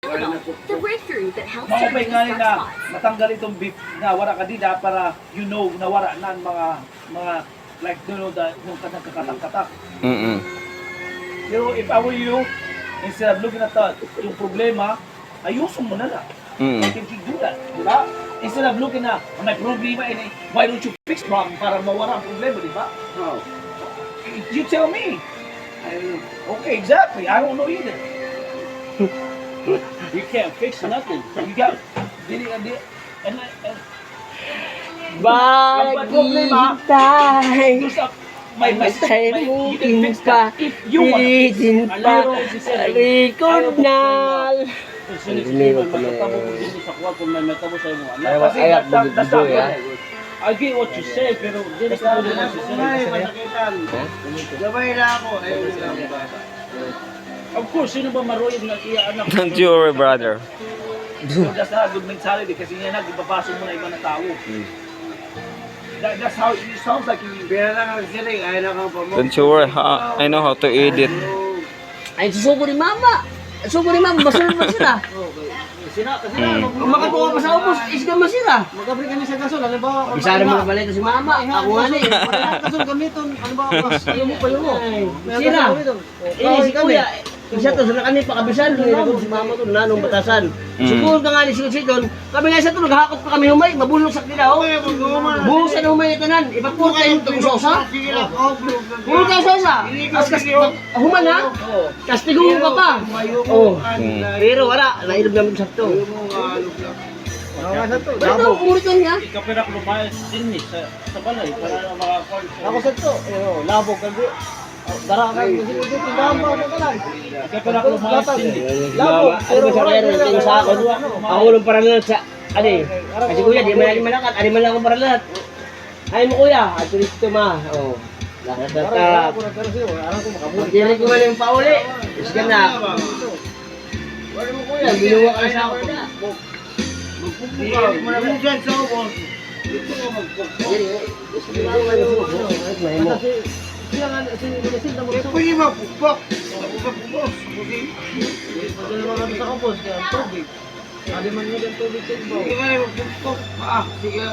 Fertile, the breakthrough that helps Maupay to reduce nga dark na spots. matanggal itong beef na wala ka dida para na wala na ang mga like nung katak-katak. Pero if I were you, instead of looking at yung problema, ayusin mo na lang. I can do that, di ba? Instead of looking na, may problema, why don't you fix problem para mawala ang problema, di ba? No. You tell me. I don't know. Okay, exactly. I don't know either. You can't fix nothing. You got, and Maghintay, may tayo you can fix pa, that if you want. pilitin pa, likod na. May matabo ko din sa kuwa kung may matabo sa imo. Kasi that's not good. I get what you say, pero dili ko mo si Gabay na ako. Ayun lang. Of course, sino ba maroyog na iya anak? Don't you worry, brother. So that's not a good mentality kasi yan ipapasok mo na ibang tao. That's how it sounds like you. Pera lang ang siling. Ayaw na kang pamuk. Don't you worry, I know how to edit. Ay, susubo ni mama. Susubo ni mama, basunod pa sila. Sina kasi Kung makatuwa pa sa ubos, isga man sila. Magkabri kami sa gasol. Ano ba? Bisara mo na balita si mama. Ako nga ni. Gasol gamiton. Ano ba? Ayaw mo pa yun mo. Sila. Si kuya. Isa to, sila kami pakabisan. Si mama to, nanong batasan. Siguro ka nga ni Sigon. Kami nga isa to, naghahakot pa kami humay. Mabulong sa kanila. Buhusan na humay na tanan. Ipapuro kayo itong sosa. Puro kayo sosa. Human ha? Kastigo ka pa. Oh. Pero wala, nailog namin sa to. Pero umulit lang niya. ikapirak lumayas din ni sa balay para makakuan. Ako sa to. Labog kalbi. Dara ka kasi dito tindamba ka lang. Ikapirak lumayas din ni. Labo, pero wala rin sa ako. Ako lang para lang sa ani. Kasi kuya, di man malakat, ani man lang ako para lahat. Ay mo kuya, at dito ma. Oh. Lahat Para ko na pero siya. Alam ko makabuti. Hindi ko man yung pauli. Sige na. Wala mo kuya. Binuwa ka na sa ako. Magpupukaw. Mo dyan sa ubos. Dito ko magpupukaw. Siya nga, sinisinta mo ito. Pwede magpupok. Magpupok. Pwede naman sa ubos. Kaya tubig. Adi man nyo din tubig sa ibaw. Sige nga magpupok. Sige.